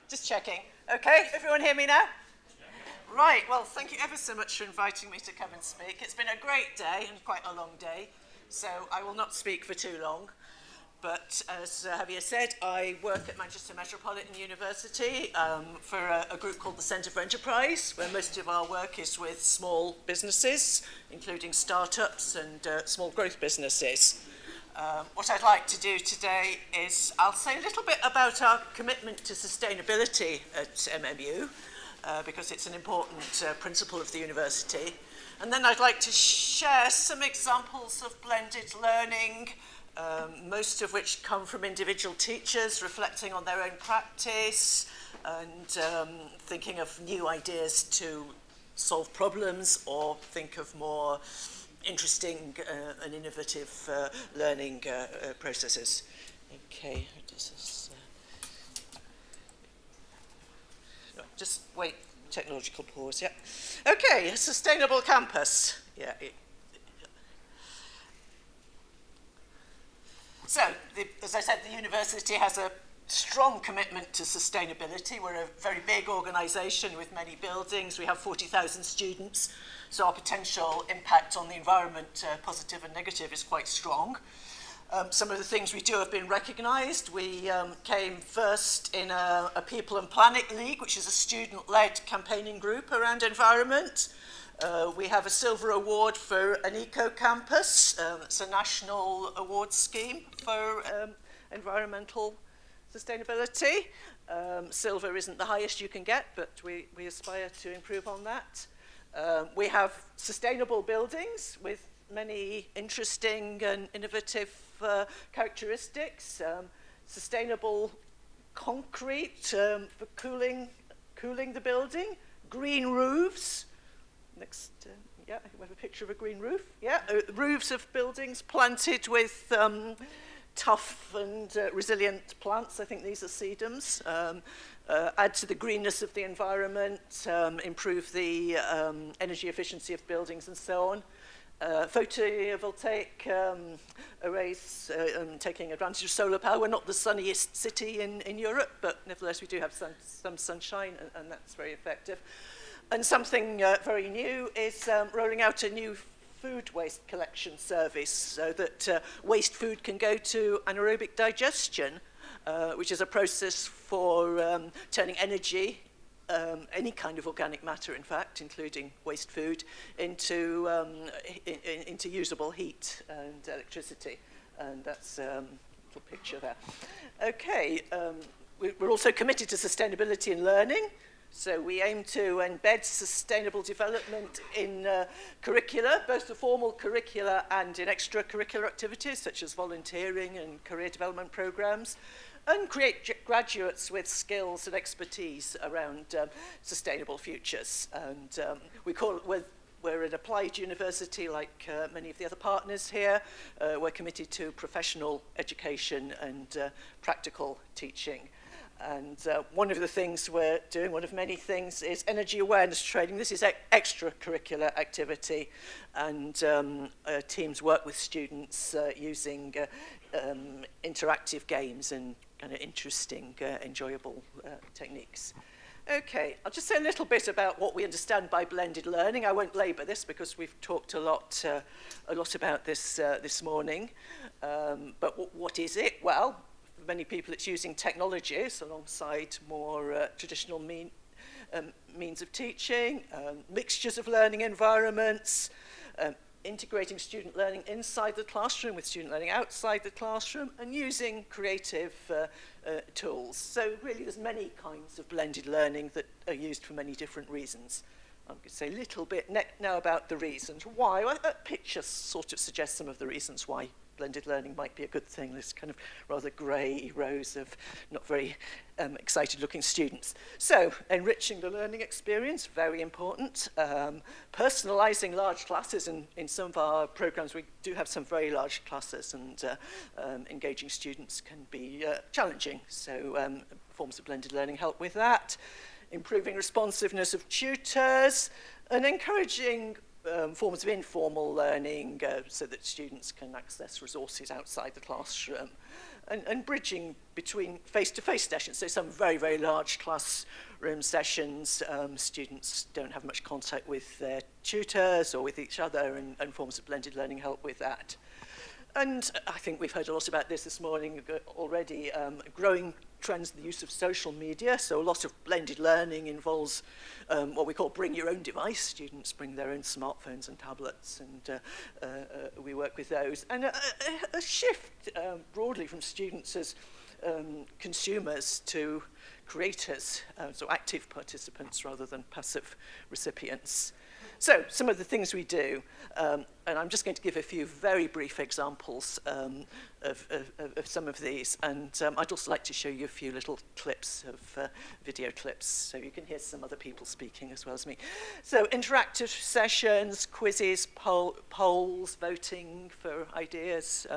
Just checking. Okay, everyone hear me now? Right, well, thank you ever so much for inviting me to come and speak. It's been a great day and quite a long day, so I will not speak for too long. But as Javier said, I work at Manchester Metropolitan University for a group called the Centre for Enterprise, where most of our work is with small businesses, including startups and small growth businesses. What I'd like to do today is I'll say a little bit about our commitment to sustainability at MMU, because it's an important principle of the university. And then I'd like to share some examples of blended learning, most of which come from individual teachers reflecting on their own practice and thinking of new ideas to solve problems or think of more interesting and innovative learning processes. Okay, just wait, technological pause, yeah. Okay, a sustainable campus. Yeah. So, as I said, the university has a strong commitment to sustainability. We're a very big organisation with many buildings. We have 40,000 students, so our potential impact on the environment, positive and negative, is quite strong. Some of the things we do have been recognised. We came first in a People and Planet League, which is a student-led campaigning group around environment. We have a silver award for an eco-campus. It's a national award scheme for environmental sustainability. Silver isn't the highest you can get, but we aspire to improve on that. We have sustainable buildings with many interesting and innovative characteristics. Sustainable concrete for cooling the building. Green roofs. Next, yeah, we have a picture of a green roof. Yeah, roofs of buildings planted with tough and resilient plants. I think these are sedums. Add to the greenness of the environment, improve the energy efficiency of buildings and so on. Photovoltaic arrays, taking advantage of solar power. We're not the sunniest city in Europe, but nevertheless we do have some sunshine, and that's very effective. And something very new is rolling out a new food waste collection service so that waste food can go to anaerobic digestion, which is a process for turning energy, any kind of organic matter, in fact, including waste food, into usable heat and electricity. And that's a little picture there. Okay, we're also committed to sustainability in learning. So we aim to embed sustainable development in curricula, both the formal curricula and in extracurricular activities such as volunteering and career development programs, and create graduates with skills and expertise around sustainable futures. And we're an applied university like many of the other partners here. We're committed to professional education and practical teaching. And one of the things we're doing, one of many things, is energy awareness training. This is extracurricular activity, and teams work with students using interactive games and kind of interesting, enjoyable techniques. Okay, I'll just say a little bit about what we understand by blended learning. I won't labour this because we've talked a lot about this this morning. But what is it? Well, for many people, it's using technologies alongside more traditional means of teaching, mixtures of learning environments, integrating student learning inside the classroom with student learning outside the classroom, and using creative tools. So really there's many kinds of blended learning that are used for many different reasons. I'm going to say a little bit now about the reasons why. Well, that picture sort of suggests some of the reasons why blended learning might be a good thing. This kind of rather grey rows of not very excited looking students. So enriching the learning experience, very important. Personalising large classes, and in some of our programs we do have some very large classes, and engaging students can be challenging. So forms of blended learning help with that. Improving responsiveness of tutors, and encouraging forms of informal learning so that students can access resources outside the classroom, and bridging between face-to-face sessions. So some very, very large classroom sessions, students don't have much contact with their tutors or with each other, and forms of blended learning help with that. And I think we've heard a lot about this morning already, growing trends in the use of social media. So a lot of blended learning involves what we call bring your own device. Students bring their own smartphones and tablets, and we work with those. And a shift broadly from students as consumers to creators, so active participants rather than passive recipients. So, some of the things we do, and I'm just going to give a few very brief examples of some of these, and I'd also like to show you a few little clips of video clips, so you can hear some other people speaking as well as me. So, interactive sessions, quizzes, polls, voting for ideas,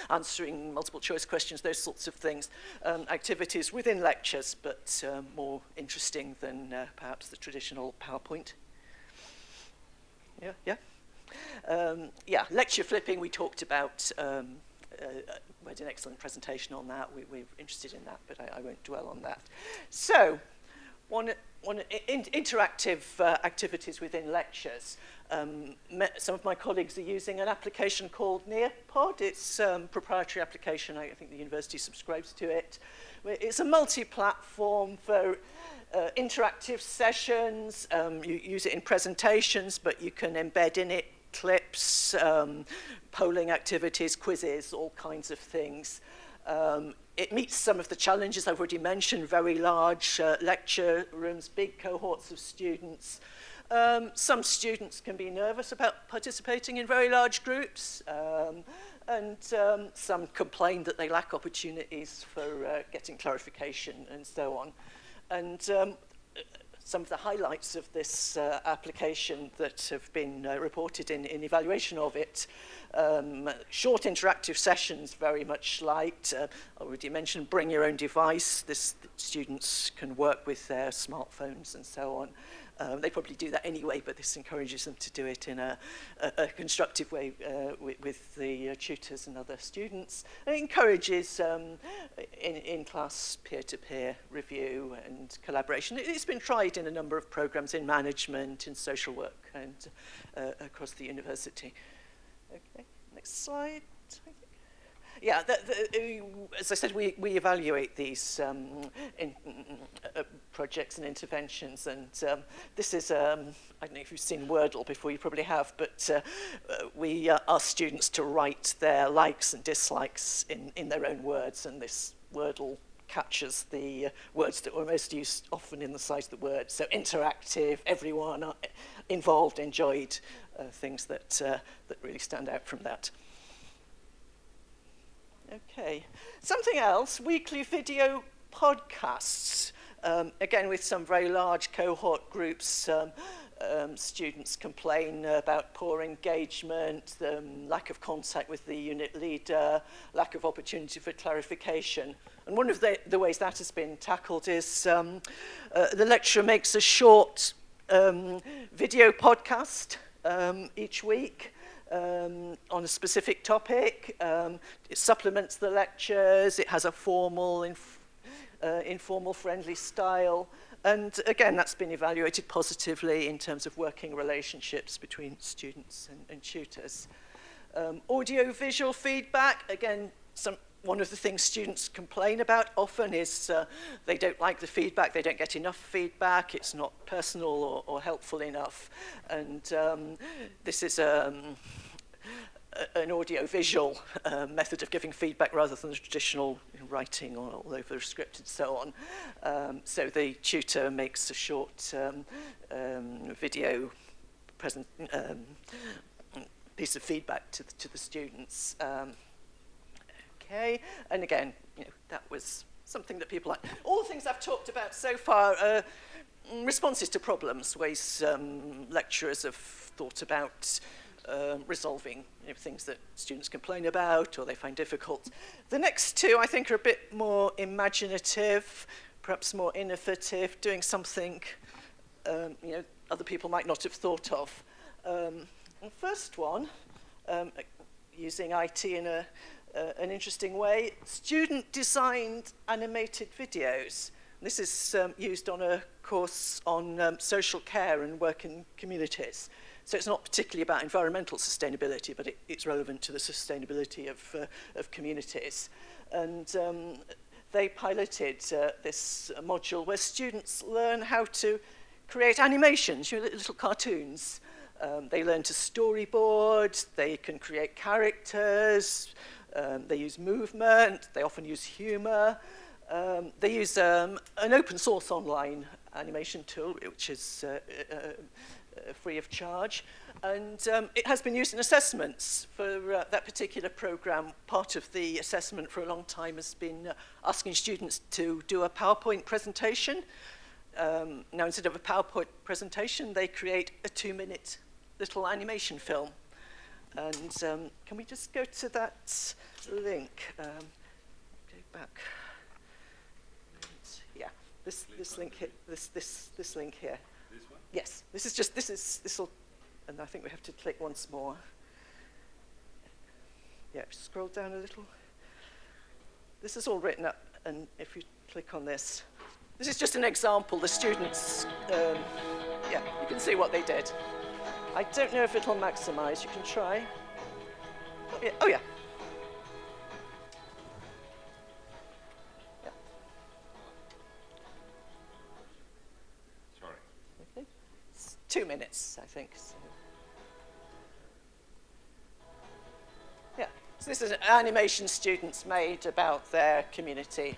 answering multiple choice questions, those sorts of things. Activities within lectures, but more interesting than perhaps the traditional PowerPoint. Yeah, lecture flipping we talked about. We had an excellent presentation on that. We're interested in that, but I won't dwell on that. So, interactive activities within lectures. Some of my colleagues are using an application called Nearpod. It's a proprietary application. I think the university subscribes to it. It's a multi-platform for interactive sessions. You use it in presentations, but you can embed in it clips, polling activities, quizzes, all kinds of things. It meets some of the challenges I've already mentioned, very large lecture rooms, big cohorts of students. Some students can be nervous about participating in very large groups, and some complain that they lack opportunities for getting clarification and so on. And some of the highlights of this application that have been reported in evaluation of it, short interactive sessions very much liked. I already mentioned bring your own device. Students can work with their smartphones and so on. They probably do that anyway, but this encourages them to do it in a constructive way with the tutors and other students. And it encourages in-class peer-to-peer review and collaboration. It's been tried in a number of programs in management, in social work, and across the university. Okay, next slide. Yeah, as I said, we evaluate these projects and interventions, and this is, I don't know if you've seen Wordle before, you probably have, but we ask students to write their likes and dislikes in their own words, and this Wordle captures the words that were most used often in the size of the word. So interactive, everyone involved enjoyed things that really stand out from that. Okay, something else, weekly video podcasts. Again, with some very large cohort groups, students complain about poor engagement, lack of contact with the unit leader, lack of opportunity for clarification. And one of the ways that has been tackled is the lecturer makes a short video podcast each week. On a specific topic. It supplements the lectures, it has a formal, informal, friendly style, and again, that's been evaluated positively in terms of working relationships between students and tutors. Audio-visual feedback, again, one of the things students complain about often is they don't like the feedback, they don't get enough feedback, it's not personal or helpful enough. And this is an audio-visual method of giving feedback rather than the traditional writing all over the script and so on. So the tutor makes a short video piece of feedback to the students. Okay, and again, that was something that people like. All the things I've talked about so far are responses to problems, ways lecturers have thought about resolving things that students complain about or they find difficult. The next two, I think, are a bit more imaginative, perhaps more innovative, doing something other people might not have thought of. The first one, using IT in an interesting way, student-designed animated videos. This is used on a course on social care and work in communities. So it's not particularly about environmental sustainability, but it's relevant to the sustainability of communities. And they piloted this module where students learn how to create animations, little cartoons. They learn to storyboard, they can create characters, they use movement, they often use humor. They use an open source online animation tool, which is free of charge. And it has been used in assessments for that particular program. Part of the assessment for a long time has been asking students to do a PowerPoint presentation. Now, instead of a PowerPoint presentation, they create a 2-minute little animation film. And can we just go to that link? Go back. Yeah, this link here. This link here. This one? Yes, this will, and I think we have to click once more. Yeah, scroll down a little. This is all written up, and if you click on this, this is just an example. The students, yeah, you can see what they did. I don't know if it'll maximize. You can try. Oh yeah. Oh, yeah. Yeah. Sorry. Okay. It's 2 minutes, I think. So. Yeah. So this is an animation students made about their community.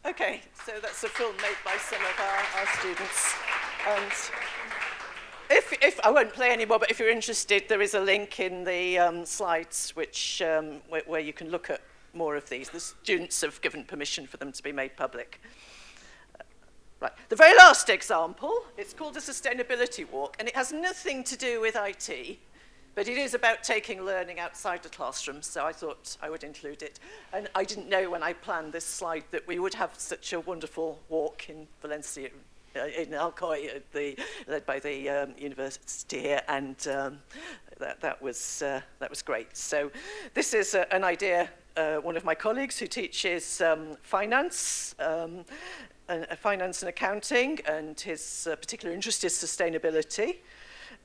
Okay, so that's a film made by some of our students. And if I won't play anymore, but if you're interested, there is a link in the slides which where you can look at more of these. The students have given permission for them to be made public. Right, the very last example, it's called a sustainability walk, and it has nothing to do with IT, but it is about taking learning outside the classroom, so I thought I would include it. And I didn't know when I planned this slide that we would have such a wonderful walk in Valencia, in Alcoy, led by the university here, and that was great. So this is an idea, one of my colleagues who teaches finance, finance and accounting, and his particular interest is sustainability.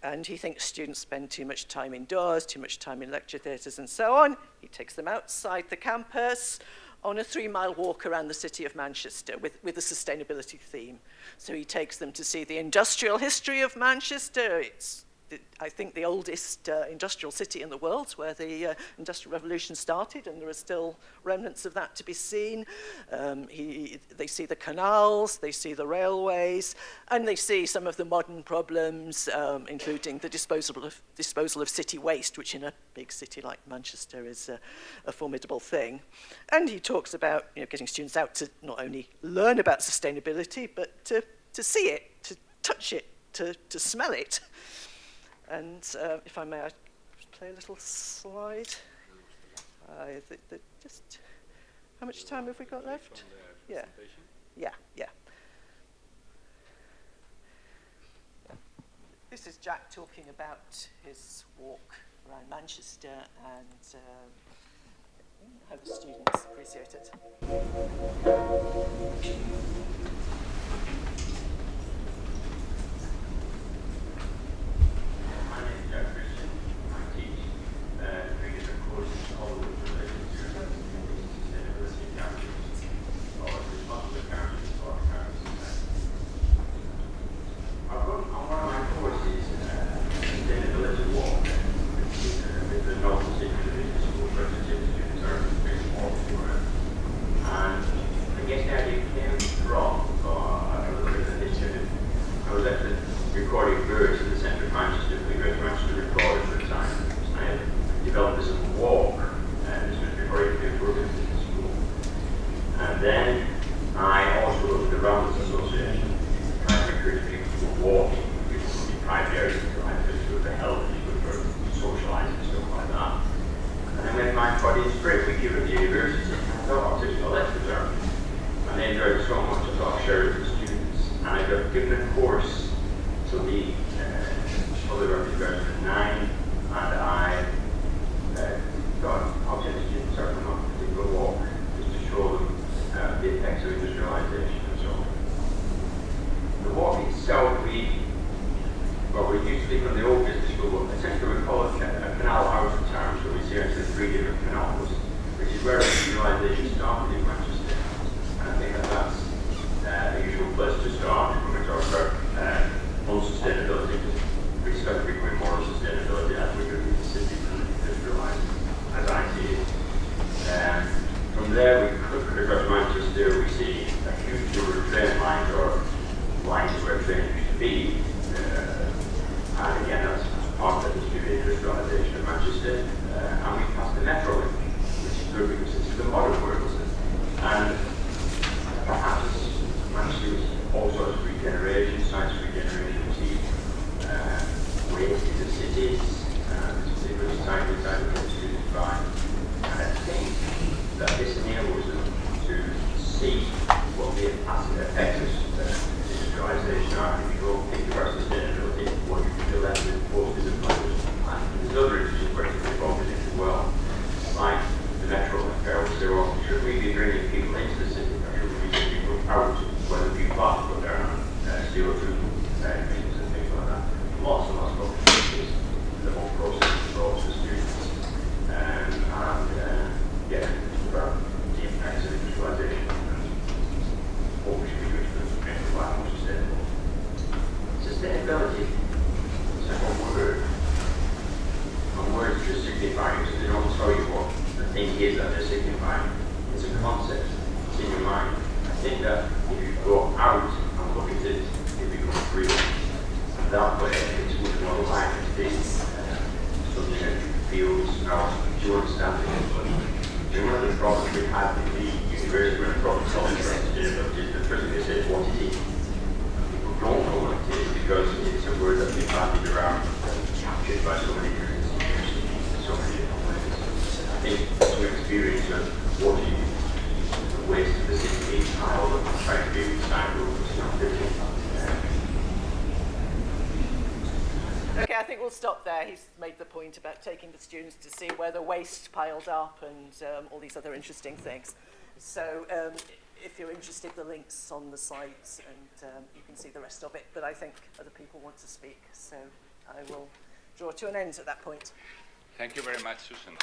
And he thinks students spend too much time indoors, too much time in lecture theatres and so on. He takes them outside the campus on a 3-mile walk around the city of Manchester with a sustainability theme. So he takes them to see the industrial history of Manchester. It's, I think, the oldest industrial city in the world, where the Industrial Revolution started, and there are still remnants of that to be seen. They see the canals, they see the railways, and they see some of the modern problems, including the disposal of city waste, which in a big city like Manchester is a formidable thing. And he talks about, you know, getting students out to not only learn about sustainability, but to see it, to touch it, to smell it. And if I may, I play a little slide. Just how much time have we got left? Yeah. This is Jack talking about his walk around Manchester and how the students appreciate it. Okay, I think we'll stop there. He's made the point about taking the students to see where the waste piles up and all these other interesting things. So if you're interested, the link's on the slides and you can see the rest of it. But I think other people want to speak, so I will draw to an end at that point. Thank you very much, Susan.